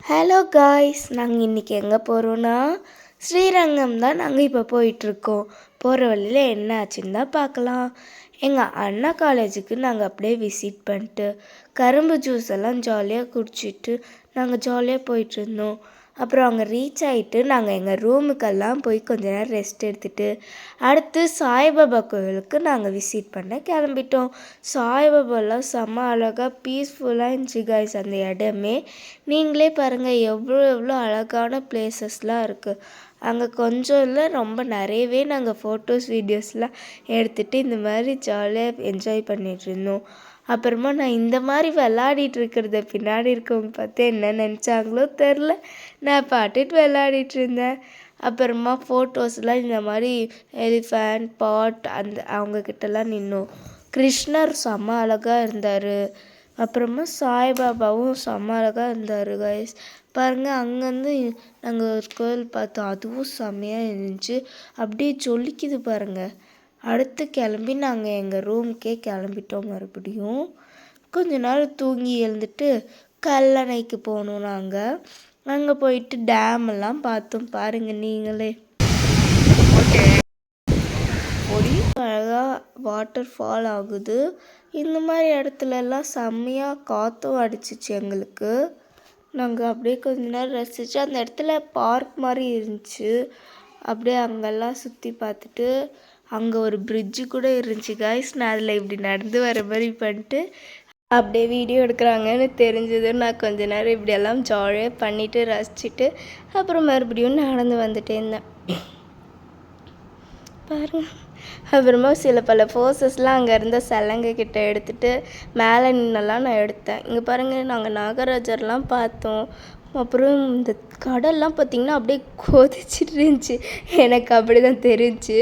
Hello guys, நாங்கள் இன்றைக்கி எங்கே போகிறோன்னா ஸ்ரீரங்கம் தான் நாங்கள் இப்போ போயிட்டுருக்கோம். போகிற வழியில் என்ன ஆச்சுன்னு தான் பார்க்கலாம். எங்கள் அண்ணா காலேஜுக்கு நாங்கள் அப்படியே விசிட் பண்ணிட்டு கரும்பு ஜூஸ் எல்லாம் ஜாலியாக குடிச்சிட்டு நாங்கள் ஜாலியாக போயிட்டுருந்தோம். அப்புறம் அங்கே ரீச் ஆகிட்டு நாங்கள் எங்கள் ரூமுக்கெல்லாம் போய் கொஞ்ச நேரம் ரெஸ்ட் எடுத்துகிட்டு அடுத்து சாய்பாபா கோவிலுக்கு நாங்கள் விசிட் பண்ண கிளம்பிட்டோம். சாய்பாபாலாம் செம்ம அழகாக பீஸ்ஃபுல்லாக இருந்துச்சு காய்ஸ். அந்த இடமே நீங்களே பாருங்கள் எவ்வளோ அழகான பிளேசஸ்லாம் இருக்குது. அங்கே கொஞ்சம் இல்லை ரொம்ப நிறையவே நாங்கள் ஃபோட்டோஸ் வீடியோஸ்லாம் எடுத்துகிட்டு இந்த மாதிரி ஜாலியாக என்ஜாய் பண்ணிகிட்டு இருந்தோம். அப்புறமா நான் இந்த மாதிரி விளாடிட்டு இருக்கிறத பின்னாடி இருக்கவங்க பார்த்து என்ன நினச்சாங்களோ தெரில. நான் பாட்டுட்டு விளாடிட்டு இருந்தேன். அப்புறமா ஃபோட்டோஸ்லாம் இந்த மாதிரி எலிஃபேண்ட் பாட் அவங்கக்கிட்டலாம் நின்னோம். கிருஷ்ணர் செம்ம அழகாக இருந்தார். அப்புறமா சாய்பாபாவும் செம்ம அழகாக இருந்தார் கைஸ். பாருங்கள், அங்கேருந்து நாங்கள் ஒரு கோயில் பார்த்தோம். அதுவும் செம்மையாக இருந்துச்சு. அப்படியே ஜொலிக்குது பாருங்கள். அடுத்து கிளம்பி நாங்கள் எங்கள் ரூமுக்கே கிளம்பிட்டோம். மறுபடியும் கொஞ்ச நேரம் தூங்கி எழுந்துட்டு கல்லணைக்கு போனோம். நாங்கள் அங்கே போயிட்டு டேம் எல்லாம் பார்த்தோம். பாருங்கள் நீங்களே. அழகாக வாட்டர் ஃபால் ஆகுது. இந்த மாதிரி இடத்துலலாம் செம்மையாக காற்றும் அடிச்சிச்சு எங்களுக்கு. நாங்கள் அப்படியே கொஞ்ச நேரம் ரசித்து அந்த இடத்துல பார்க் மாதிரி இருந்துச்சு. அப்படியே அங்கெல்லாம் சுற்றி பார்த்துட்டு அங்கே ஒரு பிரிட்ஜு கூட இருந்துச்சு காய்ஸ். நான் அதில் இப்படி நடந்து வர மாதிரி பண்ணிட்டு அப்படியே வீடியோ எடுக்கிறாங்கன்னு தெரிஞ்சது. நான் கொஞ்ச நேரம் இப்படியெல்லாம் ஜாலியாக பண்ணிவிட்டு ரசிச்சுட்டு அப்புறம் மறுபடியும் நடந்து வந்துட்டே இருந்தேன். பாருங்கள், அப்புறமா பல போசஸ்லாம் அங்கே இருந்த சலங்கை கிட்ட எடுத்துகிட்டு மேலே நின்னெல்லாம் நான் எடுத்தேன். இங்கே பாருங்கள், நாங்கள் நாகராஜர்லாம் பார்த்தோம். அப்புறம் இந்த கடல்லாம் பார்த்திங்கன்னா அப்படியே கொதிச்சிட்டு இருந்துச்சு. எனக்கு அப்படி தான் தெரிஞ்சு.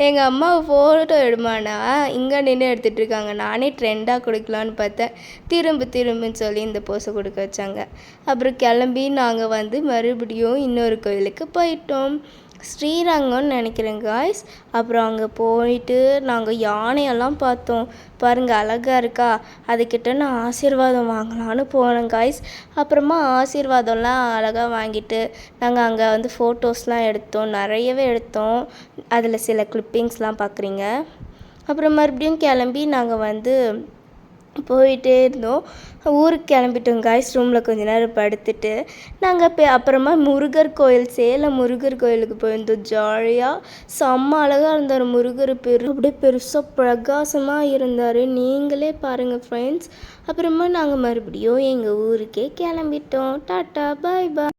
எங்கள் அம்மா ஃபோட்டோ எடுமானா இங்கே நின்று எடுத்துகிட்டு இருக்காங்க. நானே ட்ரெண்டாக கொடுக்கலான்னு பார்த்தேன். திரும்புன்னு சொல்லி இந்த போஸை கொடுக்க வச்சாங்க. அப்புறம் கிளம்பி நாங்கள் மறுபடியும் இன்னொரு கோயிலுக்கு போயிட்டோம். ஸ்ரீரங்கம்னு நினைக்கிறேன் காய்ஸ். அப்புறம் அங்கே போயிட்டு நாங்கள் யானையெல்லாம் பார்த்தோம். பாருங்கள் அழகாக இருக்கா. அதுக்கிட்ட நான் ஆசீர்வாதம் வாங்கலான்னு போனேன் காய்ஸ். அப்புறமா ஆசீர்வாதம்லாம் அழகாக வாங்கிட்டு நாங்கள் அங்கே ஃபோட்டோஸ்லாம் எடுத்தோம். நிறையவே எடுத்தோம். அதில் சில கிளிப்பிங்ஸ்லாம் பார்க்குறீங்க. அப்புறம் மறுபடியும் கிளம்பி நாங்கள் போயிட்டே இருந்தோம். ஊருக்கு கிளம்பிட்டோம் காய்ஸ். ரூமில் கொஞ்ச நேரம் படுத்துட்டு நாங்கள் அப்புறமா சேலம் முருகர் கோயிலுக்கு போயிருந்தோம். ஜாலியாக செம்ம அழகாக இருந்தார் முருகர். அப்படியே பெருசாக பிரகாசமாக இருந்தார். நீங்களே பாருங்கள் ஃப்ரெண்ட்ஸ். அப்புறமா நாங்கள் மறுபடியும் எங்கள் ஊருக்கே கிளம்பிட்டோம். டாட்டா பாய் பாய்.